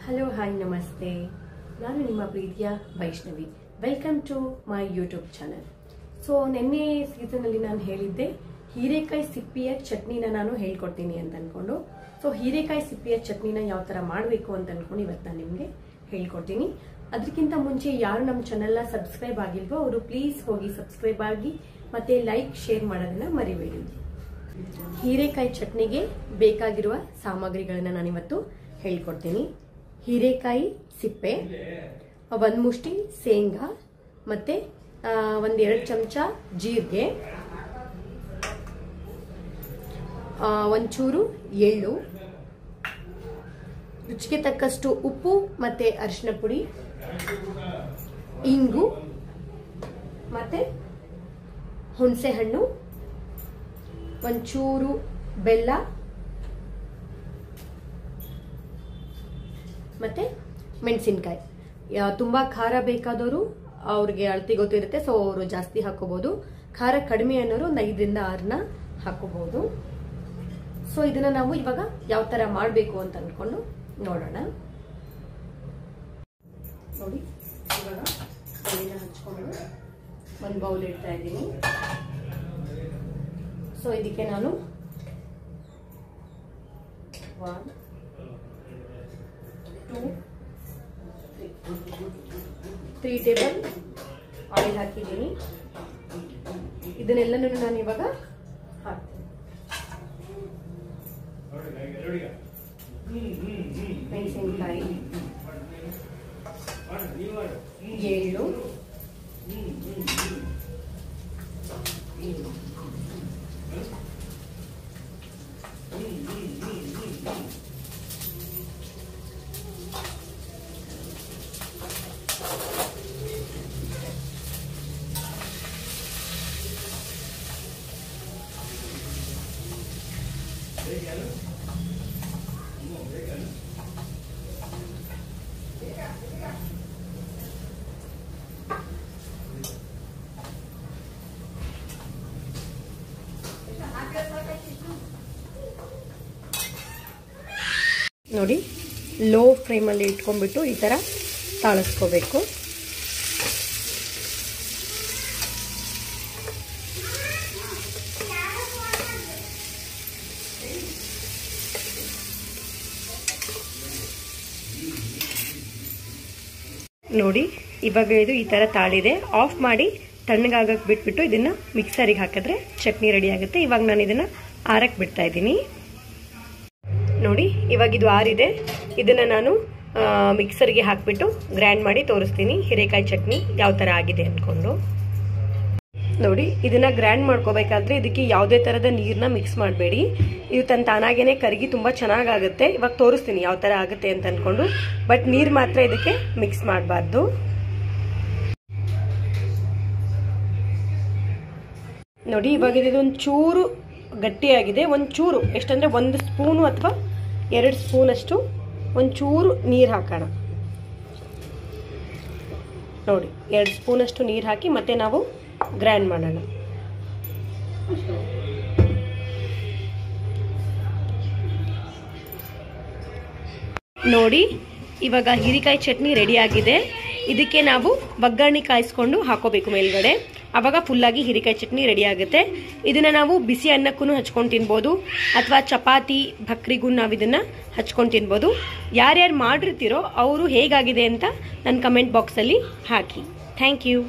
Hello hi ನಮಸ್ತೆ. ನಾನು ನಿಮ್ಮ ಪ್ರೀತಿಯ Vaishnavi. Welcome to my YouTube channel. So ನಿನ್ನೆ ಸೀಸನಲ್ಲಿ ನಾನು ಹೇಳಿದ್ದೆ ಹೀರೆಕಾಯಿ ಸಿಪ್ಪಿಯ ಚಟ್ನಿನ ನಾನು ಹೇಳ್ಕೊಡ್ತೀನಿ ಅಂತ ಅನ್ಕೊಂಡು. ಸೊ ಹೀರೆಕಾಯಿ ಸಿಪ್ಪಿಯ ಚಟ್ನಿನ ಯಾವ ಥರ ಮಾಡಬೇಕು ಅಂತ ಅನ್ಕೊಂಡು ಇವತ್ತು ನಾನು ನಿಮಗೆ ಹೇಳ್ಕೊಡ್ತೀನಿ. ಅದಕ್ಕಿಂತ ಮುಂಚೆ ಯಾರು ನಮ್ಮ ಚಾನಲ್ನ ಸಬ್ಸ್ಕ್ರೈಬ್ ಆಗಿಲ್ವೋ ಅವರು ಪ್ಲೀಸ್ ಹೋಗಿ ಸಬ್ಸ್ಕ್ರೈಬ್ ಆಗಿ ಮತ್ತೆ ಲೈಕ್ ಶೇರ್ ಮಾಡೋದನ್ನ ಮರಿಬೇಡಿ. ಹೀರೆಕಾಯಿ ಚಟ್ನಿಗೆ ಬೇಕಾಗಿರುವ ಸಾಮಗ್ರಿಗಳನ್ನ ನಾನಿವತ್ತು ಹೇಳ್ಕೊಡ್ತೀನಿ. ಹೀರೆಕಾಯಿ ಸಿಪ್ಪೆ, ಒಂದು ಮುಷ್ಟಿ ಶೇಂಗಾ, ಮತ್ತೆ ಒಂದೆರಡು ಚಮಚ ಜೀರಿಗೆ, ಒಂಚೂರು ಎಳ್ಳು, ರುಚಿಗೆ ತಕ್ಕಷ್ಟು ಉಪ್ಪು ಮತ್ತೆ ಅರಿಶಿನ ಪುಡಿ, ಇಂಗು, ಮತ್ತೆ ಹುಣಸೆ ಹಣ್ಣು, ಒಂಚೂರು ಬೆಲ್ಲ, ಮತ್ತೆ ಮೆಣಸಿನಕಾಯಿ. ತುಂಬಾ ಖಾರ ಬೇಕಾದವರು ಅವ್ರಿಗೆ ಅಳತೆ ಗೊತ್ತಿರುತ್ತೆ, ಸೊ ಅವರು ಜಾಸ್ತಿ ಹಾಕೋಬಹುದು. ಖಾರ ಕಡಿಮೆ ಅನ್ನೋರು ಒಂದು 5ರಿಂದ 6 ಹಾಕೋಬಹುದು. ಸೊ ಇದನ್ನ ನಾವು ಇವಾಗ ಯಾವ ತರ ಮಾಡಬೇಕು ಅಂತ ಅನ್ಕೊಂಡು ನೋಡೋಣ. ನೋಡಿ, ಇವಾಗ ಎಣ್ಣೆ ಹಚ್ಕೊಂಡು ಒಂದು ಬೌಲ್ ಇಡ್ತಾ ಇದ್ದೀನಿ. ಸೊ ಇದಕ್ಕೆ ನಾನು 1 2 3 ಟೇಬಲ್ ಆಯಿಲ್ ಹಾಕಿದ್ದೀನಿ. ಇದನ್ನೆಲ್ಲನೂ ನಾನು ಇವಾಗ ಹಾಕ್ತೀನಿ. ಮೆಣಸಿನಕಾಯಿ, ಎಳ್ಳು, ನೋಡಿ ಲೋ ಫ್ಲೇಮಲ್ಲಿ ಇಟ್ಕೊಂಡ್ಬಿಟ್ಟು ಈ ಥರ ತಾಳಿಸ್ಕೋಬೇಕು. ನೋಡಿ ಇವಾಗ ಇದು ಈ ಥರ ತಾಳಿದೆ. ಆಫ್ ಮಾಡಿ ತಣ್ಣಗಾಗಕ್ಕೆ ಬಿಟ್ಬಿಟ್ಟು ಇದನ್ನ ಮಿಕ್ಸರಿಗೆ ಹಾಕಿದ್ರೆ ಚಟ್ನಿ ರೆಡಿ ಆಗುತ್ತೆ. ಇವಾಗ ನಾನು ಇದನ್ನ ಆರಕ್ಕೆ ಬಿಡ್ತಾ ಇದ್ದೀನಿ. ನೋಡಿ ಇವಾಗ ಇದು ಆರಿದೆ. ಇದನ್ನ ನಾನು ಮಿಕ್ಸರ್ಗೆ ಹಾಕ್ಬಿಟ್ಟು ಗ್ರೈಂಡ್ ಮಾಡಿ ತೋರಿಸ್ತೀನಿ ಹೀರೆಕಾಯಿ ಚಟ್ನಿ ಯಾವ ಥರ ಆಗಿದೆ ಅಂದ್ಕೊಂಡು. ನೋಡಿ ಇದನ್ನ ಗ್ರೈಂಡ್ ಮಾಡ್ಕೋಬೇಕಾದ್ರೆ ಇದಕ್ಕೆ ಯಾವುದೇ ಥರದ ನೀರನ್ನ ಮಿಕ್ಸ್ ಮಾಡಬೇಡಿ. ಇದು ತಾನಾಗೇನೆ ಕರಗಿ ತುಂಬ ಚೆನ್ನಾಗಾಗುತ್ತೆ. ಇವಾಗ ತೋರಿಸ್ತೀನಿ ಯಾವ ಥರ ಆಗುತ್ತೆ ಅಂತ ಅಂದ್ಕೊಂಡು. ಬಟ್ ನೀರು ಮಾತ್ರ ಇದಕ್ಕೆ ಮಿಕ್ಸ್ ಮಾಡಬಾರ್ದು. ನೋಡಿ ಇವಾಗ ಇದೊಂದು ಚೂರು ಗಟ್ಟಿಯಾಗಿದೆ. ಒಂಚೂರು ಎಷ್ಟಂದ್ರೆ 1 ಸ್ಪೂನು ಅಥವಾ 2 ಸ್ಪೂನ್ ಅಷ್ಟು ಒಂಚೂರು ನೀರು ಹಾಕೋಣ. ನೋಡಿ 2 ಸ್ಪೂನ್ ಅಷ್ಟು ನೀರು ಹಾಕಿ ಮತ್ತೆ ನಾವು ಗ್ರೈಂಡ್ ಮಾಡೋಣ. ನೋಡಿ ಇವಾಗ ಹೀರೆಕಾಯಿ ಚಟ್ನಿ ರೆಡಿ ಆಗಿದೆ. ಇದಕ್ಕೆ ನಾವು ಒಗ್ಗರಣೆ ಕಾಯಿಸ್ಕೊಂಡು ಹಾಕೋಬೇಕು ಮೇಲ್ಗಡೆ. ಅವಾಗ ಫುಲ್ಲಾಗಿ ಹೀರೆಕಾಯಿ ಚಟ್ನಿ ರೆಡಿ ಆಗುತ್ತೆ. ಇದನ್ನ ನಾವು ಬಿಸಿ ಅನ್ನಕ್ಕೂ ಹಚ್ಕೊಂಡು ತಿನ್ಬೋದು ಅಥವಾ ಚಪಾತಿ ಭಕ್ರಿಗೂ ನಾವು ಇದನ್ನ ಹಚ್ಕೊಂಡು ತಿನ್ಬೋದು. ಯಾರ್ಯಾರು ಮಾಡಿರ್ತೀರೋ ಅವರು ಹೇಗಾಗಿದೆ ಅಂತ ನನ್ನ ಕಮೆಂಟ್ ಬಾಕ್ಸಲ್ಲಿ ಹಾಕಿ. Thank you.